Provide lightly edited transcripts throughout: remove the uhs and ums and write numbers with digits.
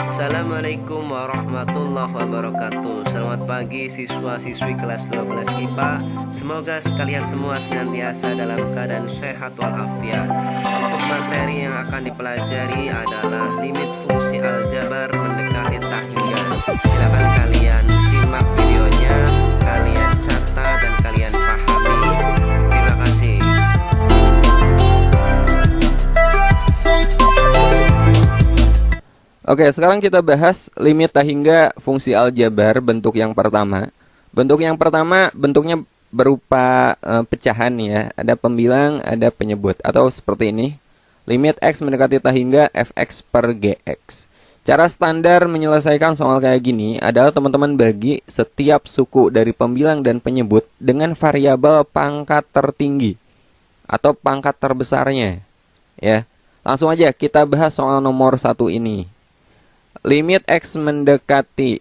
Assalamualaikum warahmatullahi wabarakatuh. Selamat pagi siswa-siswi kelas 12 IPA. Semoga sekalian semua senantiasa dalam keadaan sehat walafiat. Untuk materi yang akan dipelajari adalah limit fungsi aljabar mendekati tak hingga. Silakan kalian simak videonya, kalian catat dan kalian pahami. Terima kasih. Oke, sekarang kita bahas limit tak hingga fungsi aljabar bentuk yang pertama. Bentuk yang pertama bentuknya berupa pecahan ya. Ada pembilang, ada penyebut atau seperti ini. Limit x mendekati tak hingga fx per gx. Cara standar menyelesaikan soal kayak gini adalah teman-teman bagi setiap suku dari pembilang dan penyebut dengan variabel pangkat tertinggi atau pangkat terbesarnya. Ya, langsung aja kita bahas soal nomor 1 ini. Limit x mendekati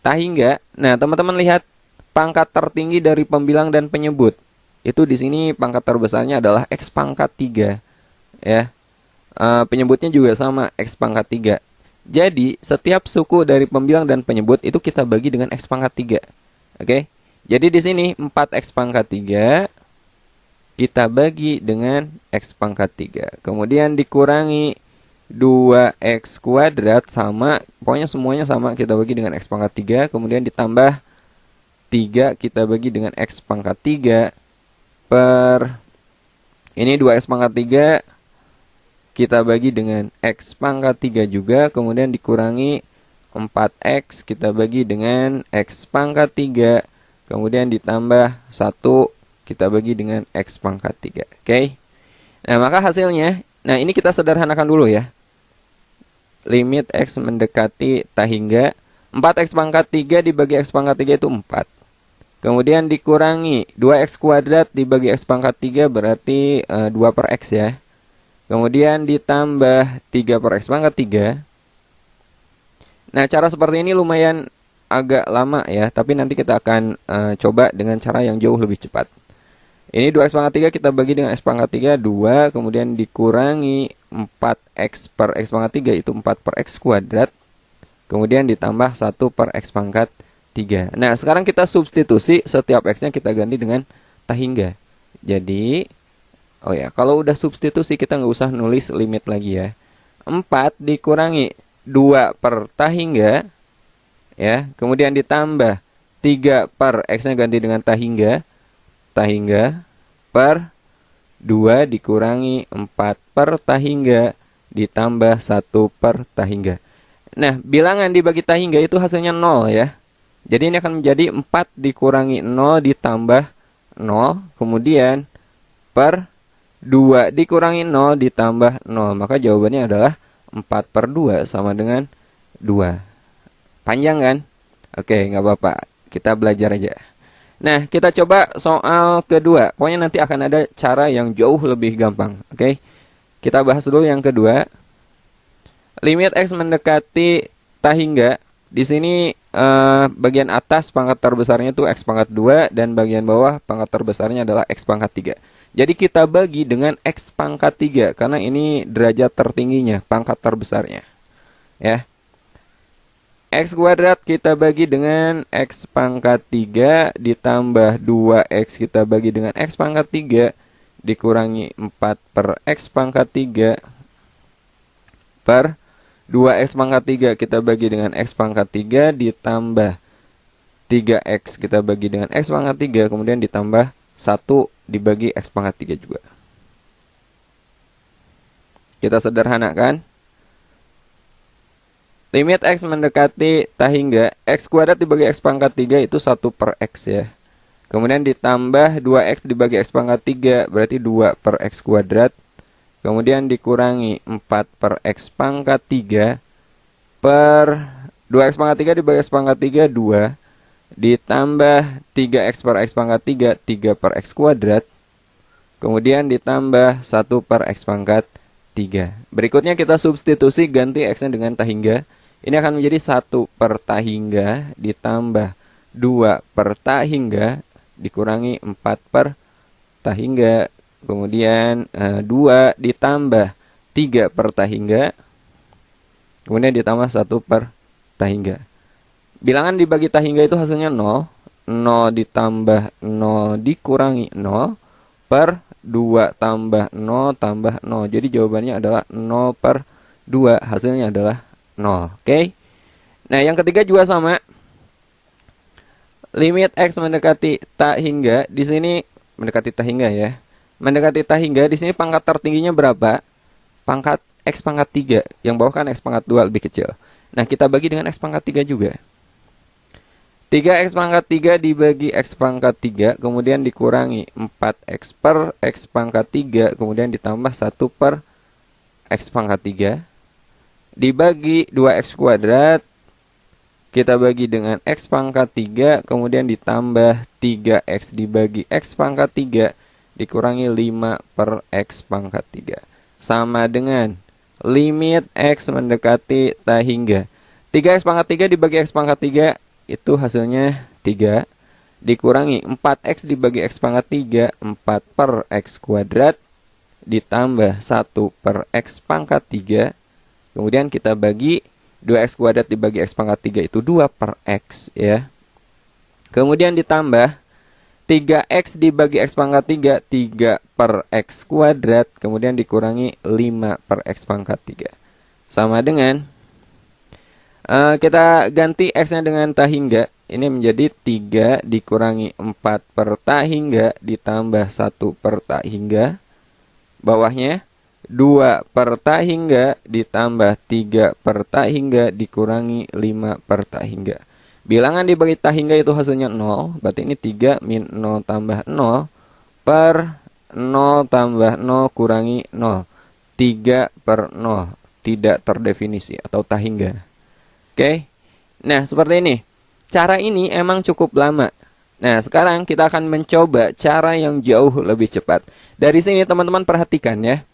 tak hingga. Nah, teman-teman lihat pangkat tertinggi dari pembilang dan penyebut. Itu di sini pangkat terbesarnya adalah x pangkat 3. Ya. Penyebutnya juga sama, x pangkat 3. Jadi, setiap suku dari pembilang dan penyebut itu kita bagi dengan x pangkat 3. Oke? Jadi di sini 4x pangkat 3 kita bagi dengan x pangkat 3. Kemudian dikurangi 2x kuadrat sama, pokoknya semuanya sama, kita bagi dengan x pangkat 3. Kemudian ditambah 3 kita bagi dengan x pangkat 3 per ini 2x pangkat 3 kita bagi dengan x pangkat 3 juga. Kemudian dikurangi 4x kita bagi dengan x pangkat 3. Kemudian ditambah 1 kita bagi dengan x pangkat 3. Oke. Nah, maka hasilnya, nah ini kita sederhanakan dulu ya. Limit x mendekati tak hingga 4x pangkat 3 dibagi x pangkat 3 itu 4. Kemudian dikurangi 2x kuadrat dibagi x pangkat 3 berarti 2 per x ya. Kemudian ditambah 3 per x pangkat 3. Nah, cara seperti ini lumayan agak lama ya, tapi nanti kita akan coba dengan cara yang jauh lebih cepat. Ini 2x pangkat 3 kita bagi dengan x pangkat 3, 2. Kemudian dikurangi 4x per x pangkat 3, itu 4 per x kuadrat. Kemudian ditambah 1 per x pangkat 3. Nah, sekarang kita substitusi setiap x-nya kita ganti dengan tak hingga. Jadi, oh ya, kalau udah substitusi kita nggak usah nulis limit lagi ya. 4 dikurangi 2 per tak hingga. Ya, kemudian ditambah 3 per x-nya ganti dengan tak hingga per 2 dikurangi 4 per tak hingga ditambah 1 per tak hingga. Nah, bilangan dibagi tak hingga itu hasilnya 0 ya. Jadi ini akan menjadi 4 dikurangi 0 ditambah 0. Kemudian per 2 dikurangi 0 ditambah 0. Maka jawabannya adalah 4 per 2 sama dengan 2. Panjang kan? Oke, nggak apa-apa. Kita belajar aja. Nah, kita coba soal kedua. Pokoknya nanti akan ada cara yang jauh lebih gampang. Oke. Kita bahas dulu yang kedua. Limit x mendekati tak hingga. Di sini bagian atas pangkat terbesarnya itu x pangkat 2 dan bagian bawah pangkat terbesarnya adalah x pangkat 3. Jadi kita bagi dengan x pangkat 3 karena ini derajat tertingginya, pangkat terbesarnya. Ya. X kuadrat kita bagi dengan x pangkat 3 ditambah 2x kita bagi dengan x pangkat 3 dikurangi 4 per x pangkat 3 per 2x pangkat 3 kita bagi dengan x pangkat 3 ditambah 3x kita bagi dengan x pangkat 3 kemudian ditambah 1 dibagi x pangkat 3 juga. Kita sederhanakan. Limit x mendekati tak hingga, x kuadrat dibagi x pangkat 3 itu 1 per x ya. Kemudian ditambah 2x dibagi x pangkat 3 berarti 2 per x kuadrat. Kemudian dikurangi 4 per x pangkat 3 per 2x pangkat 3 dibagi x pangkat 3, 2. Ditambah 3x per x pangkat 3, 3 per x kuadrat. Kemudian ditambah 1 per x pangkat 3. Berikutnya kita substitusi ganti x-nya dengan tak hingga. Ini akan menjadi 1 per tak hingga ditambah 2 per tak hingga dikurangi 4 per tak hingga. Kemudian 2 ditambah 3 per tak hingga. kemudian ditambah 1 per tahingga. Bilangan dibagi tahingga itu hasilnya 0. 0 ditambah 0 dikurangi 0 per 2 tambah 0 tambah 0. Jadi jawabannya adalah 0 per 2. Hasilnya adalah 0. Oke. Nah, yang ketiga juga sama. Limit X mendekati tak hingga. Di sini mendekati tak hingga ya. Mendekati tak hingga, di sini pangkat tertingginya berapa? Pangkat X pangkat 3. Yang bawah kan X pangkat 2 lebih kecil. Nah, kita bagi dengan X pangkat 3 juga. 3x pangkat 3 dibagi x pangkat 3, kemudian dikurangi 4x per x pangkat 3, kemudian ditambah 1 per x pangkat 3, dibagi 2x kuadrat, kita bagi dengan x pangkat 3, kemudian ditambah 3x dibagi x pangkat 3, dikurangi 5 per x pangkat 3. Sama dengan limit x mendekati tak hingga. 3x pangkat 3 dibagi x pangkat 3, itu hasilnya 3, dikurangi 4x dibagi x pangkat 3, 4 per x kuadrat, ditambah 1 per x pangkat 3, kemudian kita bagi 2x kuadrat dibagi x pangkat 3 itu 2 per x ya. Kemudian ditambah 3x dibagi x pangkat 3, 3 per x kuadrat, kemudian dikurangi 5 per x pangkat 3. Sama dengan kita ganti x-nya dengan tak hingga. Ini menjadi 3 dikurangi 4 per tak hingga ditambah 1 per tak hingga. Bawahnya 2 per tak hingga ditambah 3 per tak hingga dikurangi 5 per tak hingga. Bilangan dibagi tak hingga itu hasilnya 0. Berarti ini 3 min 0 tambah 0 per 0 tambah 0 kurangi 0. 3 per 0. Tidak terdefinisi atau tak hingga. Oke, nah seperti ini. Cara ini emang cukup lama. Nah, sekarang kita akan mencoba cara yang jauh lebih cepat. Dari sini teman-teman perhatikan ya.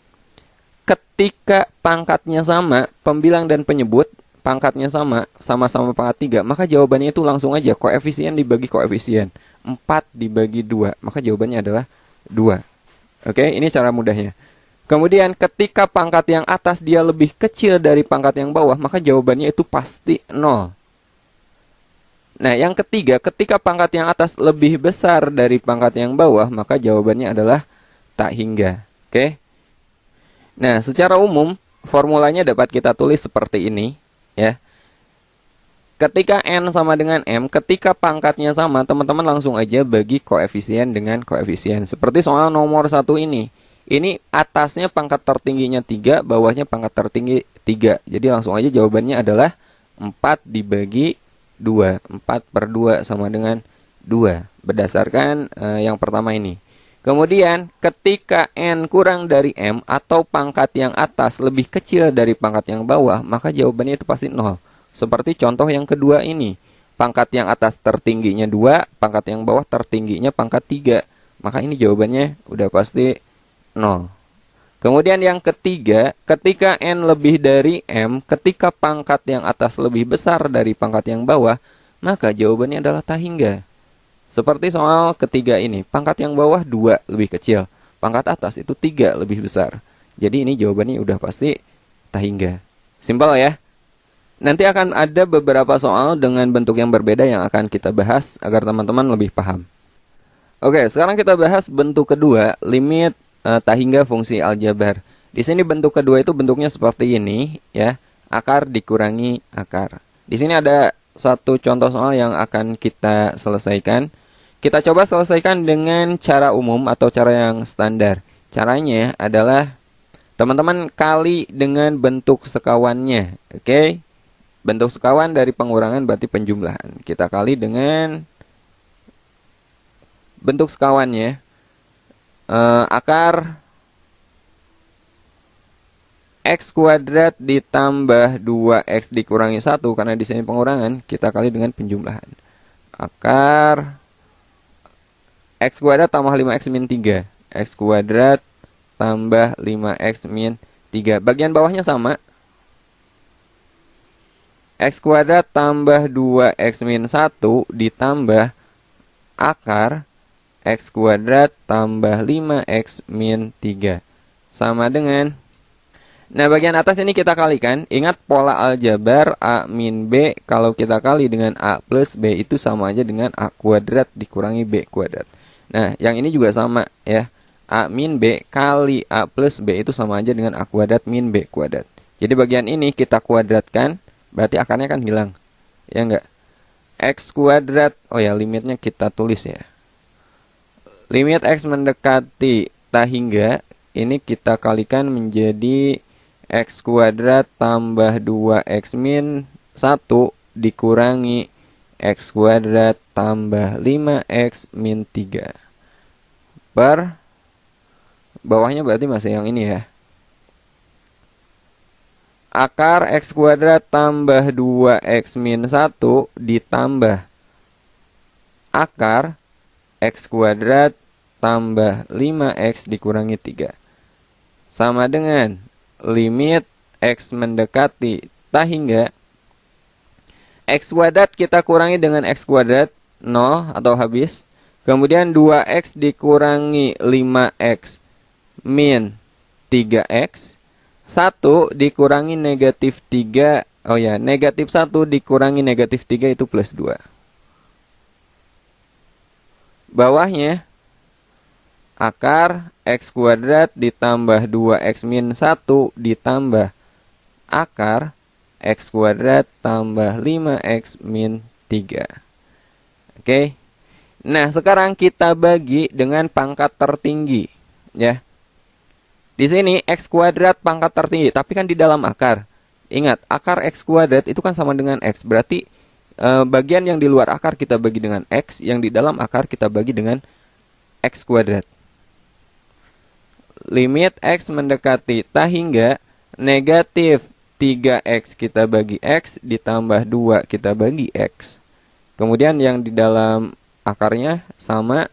Ketika pangkatnya sama, pembilang dan penyebut, pangkatnya sama, sama-sama pangkat 3, maka jawabannya itu langsung aja koefisien dibagi koefisien. 4 dibagi 2, maka jawabannya adalah 2. Oke, ini cara mudahnya. Kemudian ketika pangkat yang atas dia lebih kecil dari pangkat yang bawah, maka jawabannya itu pasti 0. Nah, yang ketiga, ketika pangkat yang atas lebih besar dari pangkat yang bawah, maka jawabannya adalah tak hingga. Oke. Nah, secara umum formulanya dapat kita tulis seperti ini ya. Ketika n sama dengan m, ketika pangkatnya sama, teman-teman langsung aja bagi koefisien dengan koefisien. Seperti soal nomor 1 ini. Ini atasnya pangkat tertingginya 3, bawahnya pangkat tertinggi 3. Jadi langsung aja jawabannya adalah 4 dibagi 2. 4 per 2 sama dengan 2. Berdasarkan yang pertama ini. Kemudian ketika n kurang dari m atau pangkat yang atas lebih kecil dari pangkat yang bawah, maka jawabannya itu pasti 0. Seperti contoh yang kedua ini. Pangkat yang atas tertingginya 2, pangkat yang bawah tertingginya pangkat 3. Maka ini jawabannya udah pasti 0. Kemudian yang ketiga, ketika n lebih dari m, ketika pangkat yang atas lebih besar dari pangkat yang bawah, maka jawabannya adalah tak hingga. Seperti soal ketiga ini, pangkat yang bawah 2 lebih kecil, pangkat atas itu 3 lebih besar. Jadi ini jawabannya udah pasti tak hingga. Simpel ya. Nanti akan ada beberapa soal dengan bentuk yang berbeda yang akan kita bahas agar teman-teman lebih paham. Oke, sekarang kita bahas bentuk kedua, limit tak hingga fungsi aljabar. Di sini bentuk kedua itu bentuknya seperti ini ya, akar dikurangi akar. Di sini ada satu contoh soal yang akan kita selesaikan. Kita coba selesaikan dengan cara umum atau cara yang standar. Caranya adalah teman-teman kali dengan bentuk sekawannya. Oke. Bentuk sekawan dari pengurangan berarti penjumlahan. Kita kali dengan bentuk sekawannya. Akar x kuadrat ditambah 2x dikurangi 1, karena di sini pengurangan, kita kali dengan penjumlahan. Akar x kuadrat tambah 5x min 3. X kuadrat tambah 5x min 3. Bagian bawahnya sama. X kuadrat tambah 2x min 1 ditambah akar x kuadrat tambah 5x min 3. Sama dengan. Nah, bagian atas ini kita kalikan. Ingat pola aljabar A min B, kalau kita kali dengan A plus B itu sama aja dengan A kuadrat dikurangi B kuadrat. Nah, yang ini juga sama ya. A min B kali A plus B itu sama aja dengan A kuadrat min B kuadrat. Jadi bagian ini kita kuadratkan, berarti akarnya kan hilang. Ya enggak? X kuadrat, oh ya limitnya kita tulis ya. Limit X mendekati tak hingga, ini kita kalikan menjadi X kuadrat tambah 2X min 1 dikurangi X kuadrat tambah 5X min 3. Per bawahnya berarti masih yang ini ya. Akar X kuadrat tambah 2X min 1 ditambah akar X kuadrat tambah 5X dikurangi 3. Sama dengan limit X mendekati tak hingga, X kuadrat kita kurangi dengan X kuadrat 0 atau habis. Kemudian 2X dikurangi 5X min 3X. 1 dikurangi negatif 3. Oh ya, negatif 1 dikurangi negatif 3 itu plus 2. Bawahnya akar X kuadrat ditambah 2X min 1 ditambah akar X kuadrat tambah 5X min 3. Oke. Nah, sekarang kita bagi dengan pangkat tertinggi ya. Di sini X kuadrat pangkat tertinggi, tapi kan di dalam akar. Ingat, akar X kuadrat itu kan sama dengan X. Berarti bagian yang di luar akar kita bagi dengan X, yang di dalam akar kita bagi dengan X kuadrat. Limit X mendekati tak hingga, negatif 3X kita bagi X, ditambah 2 kita bagi X. Kemudian yang di dalam akarnya sama,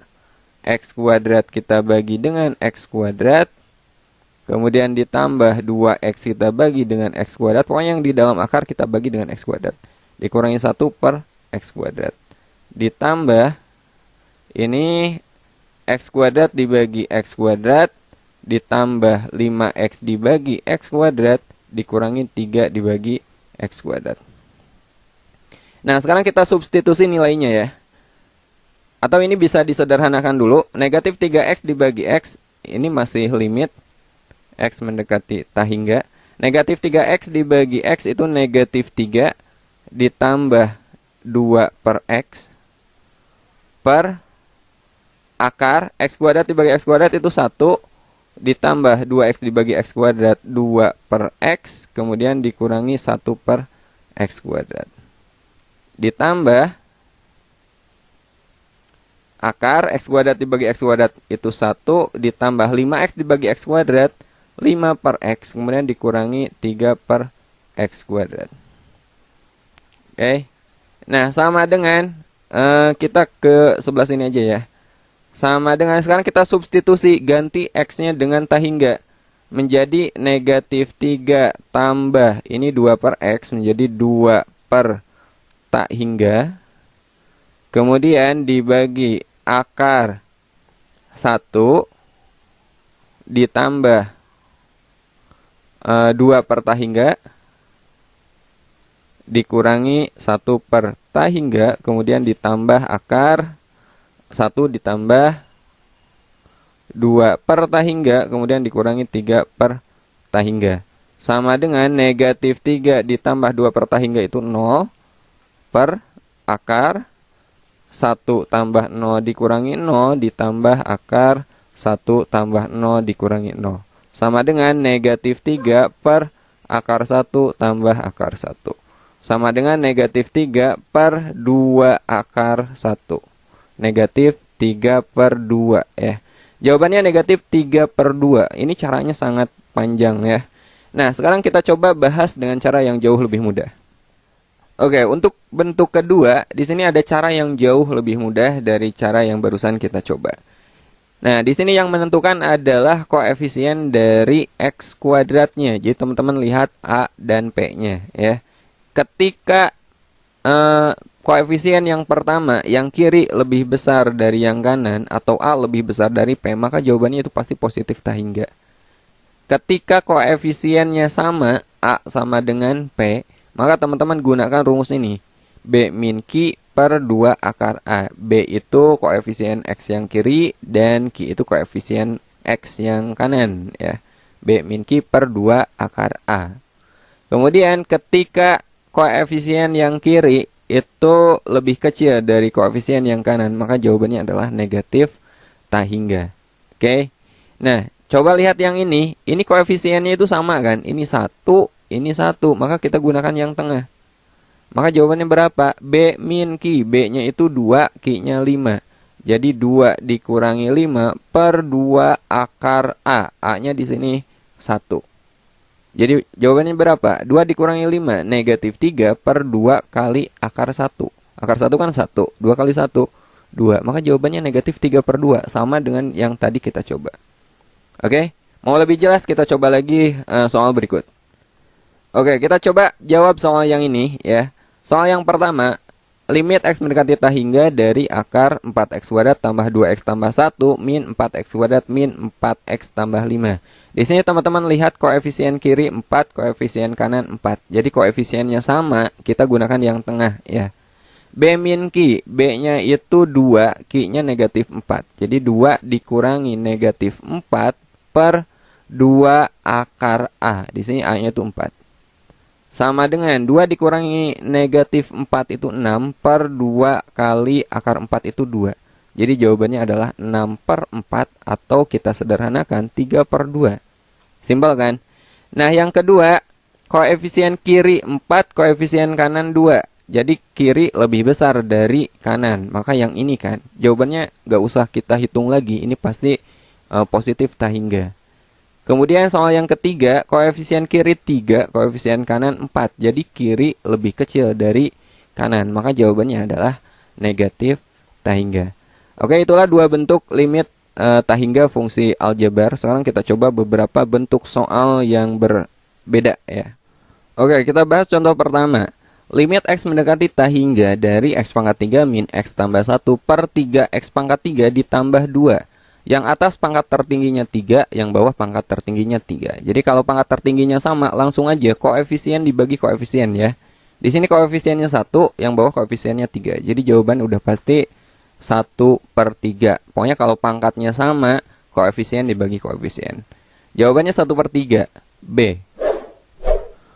X kuadrat kita bagi dengan X kuadrat. Kemudian ditambah 2X kita bagi dengan X kuadrat. Pokoknya yang di dalam akar kita bagi dengan X kuadrat. Dikurangi 1 per X kuadrat. Ditambah ini X kuadrat dibagi X kuadrat. Ditambah 5X dibagi X kuadrat. Dikurangi 3 dibagi X kuadrat. Nah, sekarang kita substitusi nilainya ya. Atau ini bisa disederhanakan dulu. Negatif 3X dibagi X. Ini masih limit X mendekati tak hingga. Negatif 3X dibagi X itu negatif 3 ditambah 2 per X per akar X kuadrat dibagi X kuadrat itu 1 ditambah 2X dibagi X kuadrat 2 per X, kemudian dikurangi 1 per X kuadrat. Ditambah akar X kuadrat dibagi X kuadrat itu 1 ditambah 5X dibagi X kuadrat 5 per X, kemudian dikurangi 3 per X kuadrat. Oke. Nah, sama dengan kita ke sebelah sini aja ya. Sama dengan sekarang kita substitusi, ganti X-nya dengan tak hingga. Menjadi negatif 3 tambah ini 2 per X menjadi 2 per tak hingga. Kemudian dibagi akar 1 ditambah 2 per tak hingga dikurangi 1 per tak hingga, kemudian ditambah akar 1 ditambah 2 per tak hingga, kemudian dikurangi 3 per tak hingga. Sama dengan negatif 3 ditambah 2 per tak hingga itu 0 per akar 1 tambah 0 dikurangi 0 ditambah akar 1 tambah 0 dikurangi 0. Sama dengan negatif 3 per akar 1 tambah akar 1. Sama dengan negatif 3 per 2 akar 1. Negatif 3 per 2 ya. Jawabannya negatif 3 per 2. Ini caranya sangat panjang ya. Nah, sekarang kita coba bahas dengan cara yang jauh lebih mudah. Oke, untuk bentuk kedua, di sini ada cara yang jauh lebih mudah dari cara yang barusan kita coba. Nah, di sini yang menentukan adalah koefisien dari X kuadratnya. Jadi teman-teman lihat A dan P-nya ya. Ketika koefisien yang pertama, yang kiri lebih besar dari yang kanan, atau A lebih besar dari P, maka jawabannya itu pasti positif tak hingga. ketika koefisiennya sama, A sama dengan P, maka teman-teman gunakan rumus ini. B min Q per 2 akar A. B itu koefisien X yang kiri, dan Q itu koefisien X yang kanan, ya. B min Q per 2 akar A. Kemudian ketika koefisien yang kiri itu lebih kecil dari koefisien yang kanan, maka jawabannya adalah negatif tak hingga. Oke. Nah, coba lihat yang ini koefisiennya itu sama kan? Ini 1, ini 1, maka kita gunakan yang tengah. Maka jawabannya berapa? B min Q, B-nya itu 2, Q-nya 5. Jadi 2 dikurangi 5 per 2 akar A. A-nya di sini 1. Jadi jawabannya berapa? 2 dikurangi 5, negatif 3 per 2 kali akar 1. Akar 1 kan 1, 2 kali 1, 2. Maka jawabannya negatif 3 per 2, sama dengan yang tadi kita coba. Oke, mau lebih jelas kita coba lagi soal berikut. Oke, kita coba jawab soal yang ini ya. Soal yang pertama, limit X mendekati tak hingga dari akar 4X kuadrat tambah 2X tambah 1 min 4X kuadrat min 4X tambah 5. Di sini teman-teman lihat koefisien kiri 4, koefisien kanan 4. Jadi koefisiennya sama, kita gunakan yang tengah ya. B min Q, B-nya itu 2, Q-nya negatif 4. Jadi 2 dikurangi negatif 4 per 2 akar A. Di sini A-nya itu 4. Sama dengan 2 dikurangi negatif 4 itu 6 per 2 kali akar 4 itu 2. Jadi jawabannya adalah 6 per 4 atau kita sederhanakan 3 per 2. Simpel kan? Nah yang kedua, koefisien kiri 4, koefisien kanan 2. Jadi kiri lebih besar dari kanan. Maka yang ini kan, jawabannya gak usah kita hitung lagi. Ini pasti positif tak hingga. Kemudian soal yang ketiga, koefisien kiri 3, koefisien kanan 4. Jadi kiri lebih kecil dari kanan. Maka jawabannya adalah negatif tak hingga. Oke, itulah dua bentuk limit tak hingga fungsi aljabar. Sekarang kita coba beberapa bentuk soal yang berbeda ya. Oke, kita bahas contoh pertama. Limit X mendekati tak hingga dari X pangkat 3 min X tambah 1 per 3 X pangkat 3 ditambah 2. Yang atas pangkat tertingginya 3, yang bawah pangkat tertingginya 3. Jadi kalau pangkat tertingginya sama, langsung aja koefisien dibagi koefisien ya. Di sini koefisiennya 1, yang bawah koefisiennya 3. Jadi jawaban udah pasti 1 per 3. Pokoknya kalau pangkatnya sama, koefisien dibagi koefisien. Jawabannya 1 per 3. B.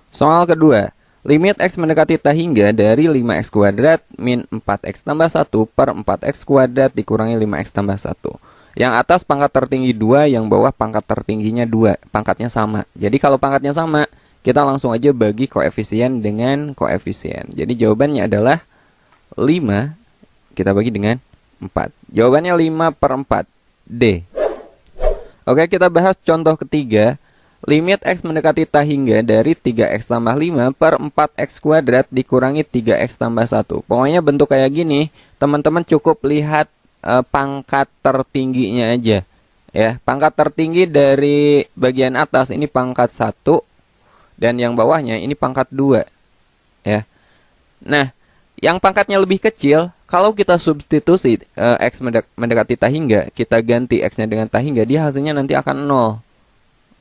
Soal kedua. Limit X mendekati tak hingga dari 5X kuadrat min 4X tambah 1 per 4X kuadrat dikurangi 5X tambah 1. Yang atas pangkat tertinggi 2, yang bawah pangkat tertingginya 2. Pangkatnya sama. Jadi kalau pangkatnya sama, kita langsung aja bagi koefisien dengan koefisien. Jadi jawabannya adalah 5, kita bagi dengan 4. Jawabannya 5 per 4. D. Oke, kita bahas contoh ketiga. Limit X mendekati tak hingga dari 3X tambah 5 per 4X kuadrat dikurangi 3X tambah 1. Pokoknya bentuk kayak gini, teman-teman cukup lihat pangkat tertingginya aja. Ya, pangkat tertinggi dari bagian atas ini pangkat 1 dan yang bawahnya ini pangkat 2. Ya. Nah, yang pangkatnya lebih kecil, kalau kita substitusi X mendekati tak hingga, kita ganti X-nya dengan tak hingga, dia hasilnya nanti akan 0.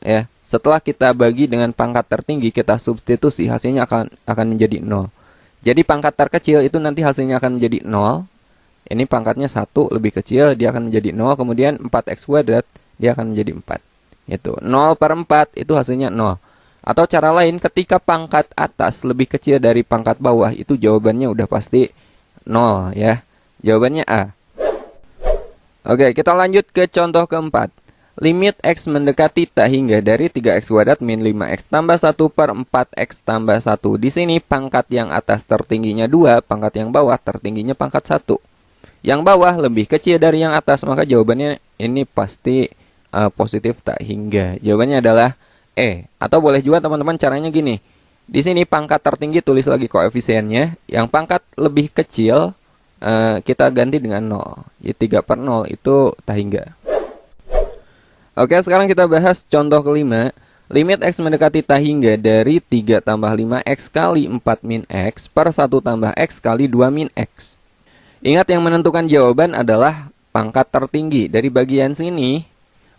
Ya, setelah kita bagi dengan pangkat tertinggi, kita substitusi, hasilnya akan menjadi 0. Jadi pangkat terkecil itu nanti hasilnya akan menjadi 0. Ini pangkatnya 1 lebih kecil, dia akan menjadi 0. Kemudian 4X kuadrat, dia akan menjadi 4. Itu 0 per 4 itu hasilnya 0. Atau cara lain, ketika pangkat atas lebih kecil dari pangkat bawah, itu jawabannya udah pasti 0 ya. Jawabannya A. Oke, kita lanjut ke contoh keempat. Limit X mendekati tak hingga dari 3X kuadrat min 5X tambah 1 per 4X tambah 1. Di sini pangkat yang atas tertingginya 2, pangkat yang bawah tertingginya pangkat 1. Yang bawah lebih kecil dari yang atas, maka jawabannya ini pasti positif tak hingga. Jawabannya adalah E. Atau boleh juga teman-teman caranya gini. Di sini pangkat tertinggi tulis lagi koefisiennya, yang pangkat lebih kecil kita ganti dengan 0. Jadi 3 per 0 itu tak hingga. Oke, sekarang kita bahas contoh kelima. Limit X mendekati tak hingga dari 3 tambah 5X kali 4 min X per 1 tambah X kali 2 min X. Ingat yang menentukan jawaban adalah pangkat tertinggi. Dari bagian sini,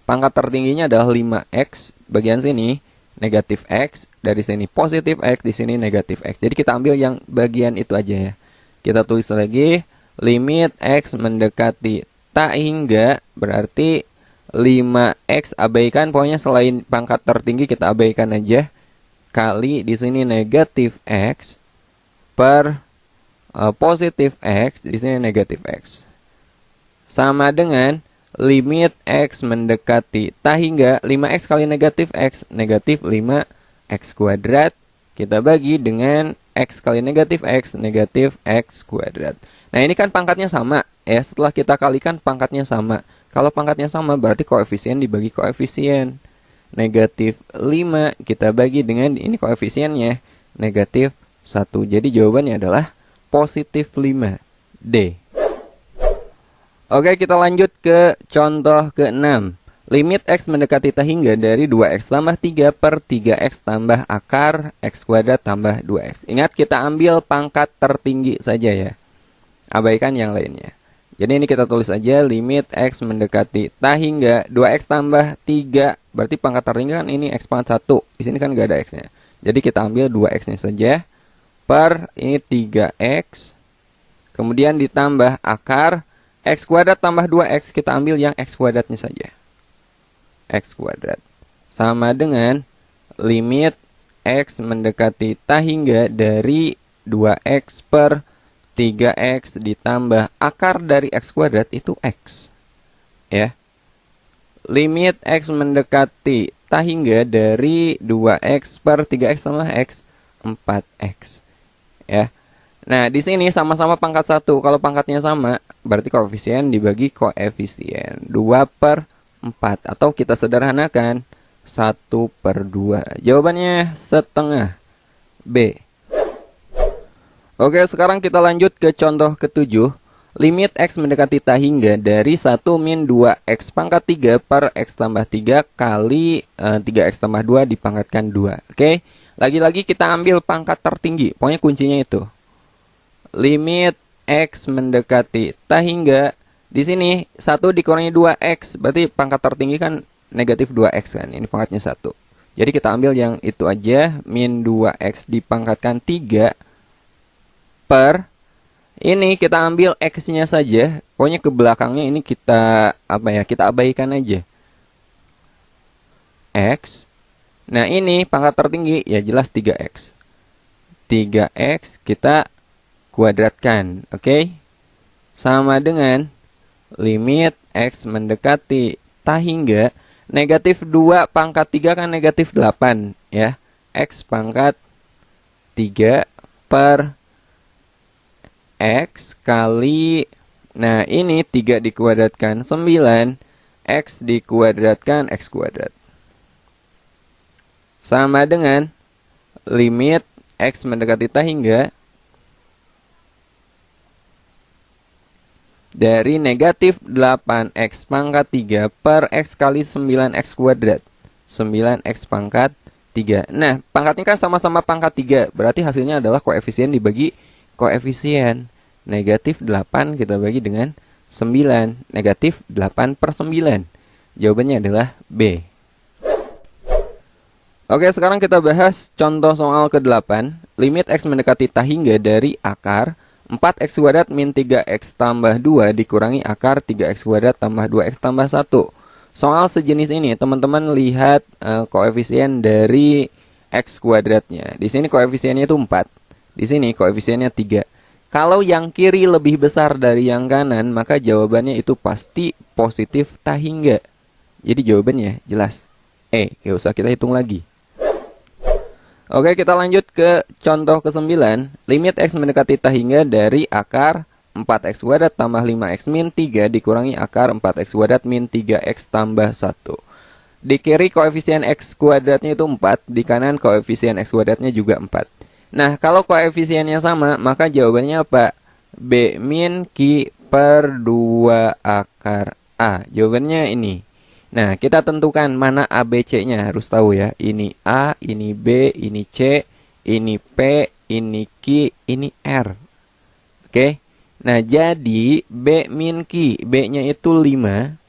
pangkat tertingginya adalah 5x, bagian sini negatif x, dari sini positif x, di sini negatif x. Jadi kita ambil yang bagian itu aja ya. Kita tulis lagi, limit x mendekati tak hingga, berarti 5x abaikan, pokoknya selain pangkat tertinggi kita abaikan aja, kali di sini negatif x per positif x, di sini negatif x. Sama dengan limit x mendekati tak hingga 5x kali negatif x, negatif 5x kuadrat. Kita bagi dengan x kali negatif x, negatif x kuadrat. Nah ini kan pangkatnya sama ya, setelah kita kalikan pangkatnya sama. Kalau pangkatnya sama berarti koefisien dibagi koefisien. Negatif 5 kita bagi dengan ini koefisiennya, negatif 1. Jadi jawabannya adalah positif 5. D. Oke, kita lanjut ke contoh ke-6. Limit x mendekati tak hingga dari 2x tambah 3 per 3x tambah akar x kuadrat tambah 2x. Ingat, kita ambil pangkat tertinggi saja ya. Abaikan yang lainnya. Jadi ini kita tulis aja, limit x mendekati tak hingga 2x tambah 3. Berarti pangkat tertinggi kan ini x pangkat 1. Di sini kan nggak ada x-nya. Jadi kita ambil 2x-nya saja. Per ini 3x. Kemudian ditambah akar x kuadrat tambah 2x, kita ambil yang x kuadratnya saja. X kuadrat. Sama dengan limit x mendekati tak hingga dari 2x per 3x ditambah akar dari x kuadrat itu x. Ya. Limit x mendekati tak hingga dari 2x per 3x tambah x, 4x. Ya. Nah, di sini sama-sama pangkat 1. Kalau pangkatnya sama, berarti koefisien dibagi koefisien 2 per 4. Atau kita sederhanakan 1 per 2. Jawabannya setengah. B. Oke, sekarang kita lanjut ke contoh ke-7. Limit x mendekati tak hingga dari 1 min 2x pangkat 3 per x tambah 3 kali 3x tambah 2 dipangkatkan 2. Oke, lagi-lagi kita ambil pangkat tertinggi. Pokoknya kuncinya itu. Limit x mendekati tak hingga, di sini 1 dikurangi 2x, berarti pangkat tertinggi kan negatif 2x kan, ini pangkatnya 1. Jadi kita ambil yang itu aja, min 2x dipangkatkan 3 per, ini kita ambil x-nya saja, pokoknya ke belakangnya ini kita kita abaikan aja. X. Nah ini pangkat tertinggi ya jelas 3x. 3x kita kuadratkan, oke? Sama dengan limit x mendekati tak hingga negatif 2 pangkat 3 kan negatif 8 ya. X pangkat 3 per x kali, nah ini 3 dikuadratkan 9, x dikuadratkan x kuadrat. Sama dengan limit x mendekati tak hingga dari negatif 8x pangkat 3 per x kali 9x kuadrat. 9x pangkat 3. Nah, pangkatnya kan sama-sama pangkat 3. Berarti hasilnya adalah koefisien dibagi koefisien. Negatif 8 kita bagi dengan 9. Negatif 8 per 9. Jawabannya adalah B. Oke, sekarang kita bahas contoh soal ke-8. Limit x mendekati tak hingga dari akar 4x kuadrat min 3x tambah 2 dikurangi akar 3x kuadrat tambah 2x tambah 1. Soal sejenis ini teman-teman lihat koefisien dari x kuadratnya. Di sini koefisiennya itu 4. Di sini koefisiennya 3. Kalau yang kiri lebih besar dari yang kanan, maka jawabannya itu pasti positif tak hingga. Jadi jawabannya jelas E. Gak usah kita hitung lagi. Oke, kita lanjut ke contoh ke-9. Limit x mendekati tak hingga dari akar 4x kuadrat tambah 5x min 3 dikurangi akar 4x kuadrat min 3x tambah 1. Di kiri koefisien x kuadratnya itu 4, di kanan koefisien x kuadratnya juga 4. Nah, kalau koefisiennya sama, maka jawabannya apa? B min Q per 2 akar A. Jawabannya ini. Nah, kita tentukan mana A, B, C-nya. Harus tahu ya. Ini A, ini B, ini C, ini P, ini Q, ini R. Oke. Nah, jadi B min Q. B-nya itu 5.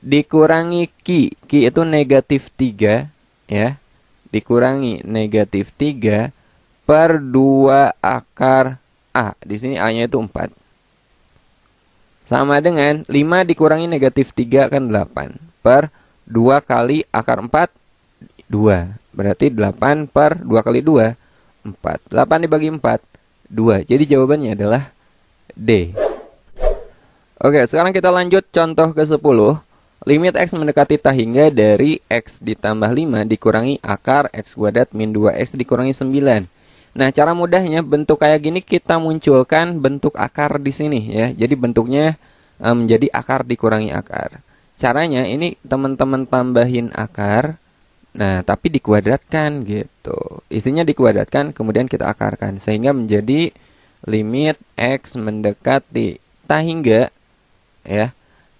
dikurangi Ki itu negatif 3 ya. Dikurangi negatif 3 per 2 akar A. Di sini A-nya itu 4. Sama dengan 5 dikurangi negatif 3 kan 8. Per 2 kali akar 4, 2. Berarti 8 per 2 kali 2, 4. 8 dibagi 4, 2. Jadi jawabannya adalah D. Oke, sekarang kita lanjut contoh ke-10. Limit X mendekati tak hingga dari X ditambah 5 dikurangi akar X kuadrat min 2X dikurangi 9. Nah, cara mudahnya bentuk kayak gini kita munculkan bentuk akar di sini ya. Jadi bentuknya menjadi akar dikurangi akar. Caranya ini teman-teman tambahin akar. Nah, tapi dikuadratkan gitu. Isinya dikuadratkan kemudian kita akarkan sehingga menjadi limit X mendekati tak hingga ya.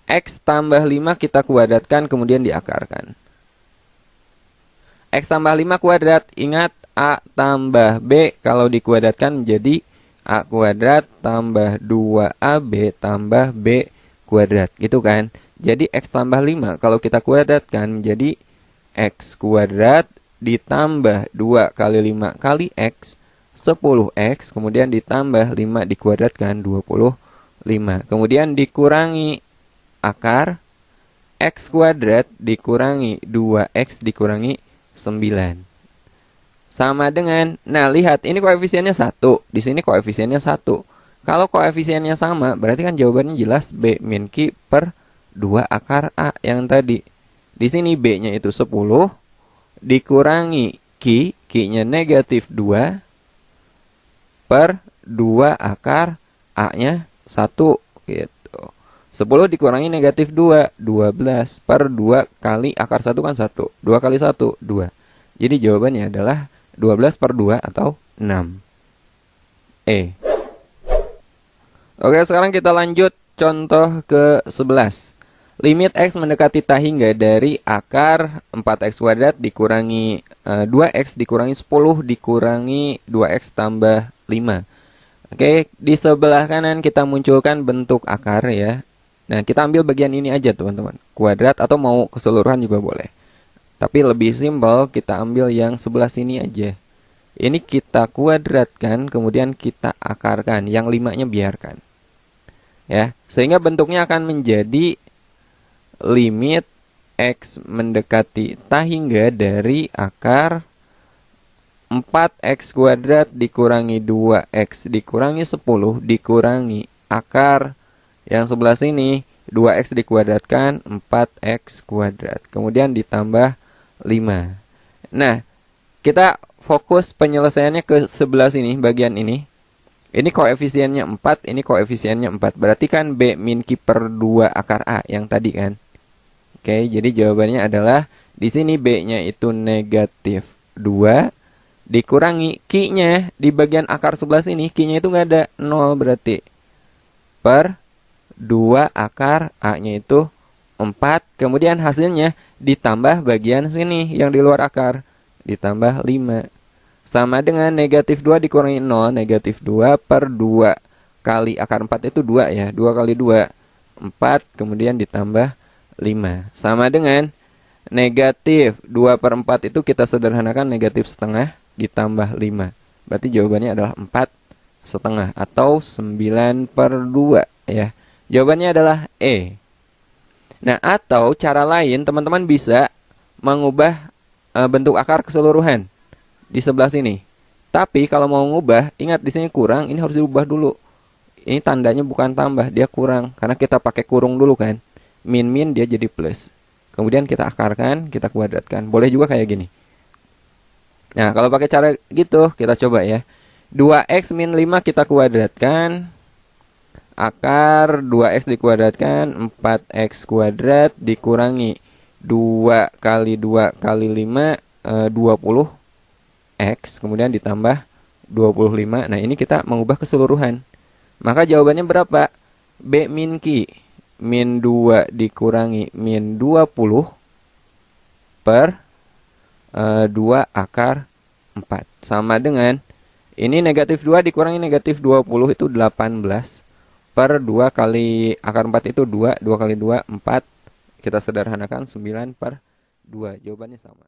X tambah 5 kita kuadratkan kemudian diakarkan. X tambah 5 kuadrat, ingat A tambah B kalau dikuadratkan menjadi A kuadrat tambah 2AB tambah B kuadrat, gitu kan. Jadi X tambah 5 kalau kita kuadratkan menjadi X kuadrat ditambah 2 kali 5 kali X, 10X, kemudian ditambah 5 dikuadratkan 25. Kemudian dikurangi akar X kuadrat dikurangi 2X dikurangi 9. Sama dengan, nah lihat ini koefisiennya 1, di sini koefisiennya 1. Kalau koefisiennya sama, berarti kan jawabannya jelas B min Q per 2 akar A yang tadi. Di sini B-nya itu 10 dikurangi Q, Q-nya negatif 2 per 2 akar A-nya 1 gitu. 10 dikurangi negatif 2, 12 per 2 kali akar 1 kan 1. 2 kali 1, 2. Jadi jawabannya adalah 12 per 2 atau 6. E. Oke, sekarang kita lanjut contoh ke-11. Limit X mendekati tak hingga dari akar 4X kuadrat dikurangi 2X dikurangi 10 dikurangi 2X tambah 5. Oke, di sebelah kanan kita munculkan bentuk akar ya. Nah, kita ambil bagian ini aja teman-teman. Kuadrat atau mau keseluruhan juga boleh. Tapi lebih simpel kita ambil yang sebelah sini aja. Ini kita kuadratkan kemudian kita akarkan. Yang 5-nya biarkan. Ya, sehingga bentuknya akan menjadi limit X mendekati tak hingga dari akar 4X kuadrat dikurangi 2X dikurangi 10 dikurangi akar yang sebelah sini 2X dikuadratkan 4X kuadrat. Kemudian ditambah 5. Nah, kita fokus penyelesaiannya ke sebelah sini, bagian ini. Ini koefisiennya 4, ini koefisiennya 4. Berarti kan B min Q per 2 akar A yang tadi kan. Oke, jadi jawabannya adalah di sini B-nya itu negatif 2 dikurangi Q-nya di bagian akar sebelah sini. Q-nya itu nggak ada, 0 berarti. Per 2 akar A-nya itu 4. Kemudian hasilnya ditambah bagian sini yang di luar akar. Ditambah 5. Sama dengan negatif 2 dikurangi 0. Negatif 2 per 2 kali akar 4 itu 2 ya. 2 kali 2, 4. Kemudian ditambah 5. Sama dengan negatif 2 per 4 itu kita sederhanakan negatif setengah ditambah 5. Berarti jawabannya adalah 4 setengah atau 9 per 2 ya. Jawabannya adalah E. Nah, atau cara lain teman-teman bisa mengubah bentuk akar keseluruhan di sebelah sini. Tapi kalau mau mengubah, ingat di sini kurang, ini harus diubah dulu. Ini tandanya bukan tambah, dia kurang karena kita pakai kurung dulu kan. Min dia jadi plus. Kemudian kita akarkan, kita kuadratkan. Boleh juga kayak gini. Nah, kalau pakai cara gitu, kita coba ya. 2X min 5 kita kuadratkan. Akar 2X dikuadratkan 4X kuadrat dikurangi 2 kali 2 kali 5 20X kemudian ditambah 25. Nah, ini kita mengubah keseluruhan. Maka jawabannya berapa? B min Q min 2 dikurangi min 20 per 2 akar 4. Sama dengan ini negatif 2 dikurangi negatif 20 itu 18 per 2 kali akar 4 itu 2, 2 kali 2, 4. kita sederhanakan 9/2. Jawabannya sama.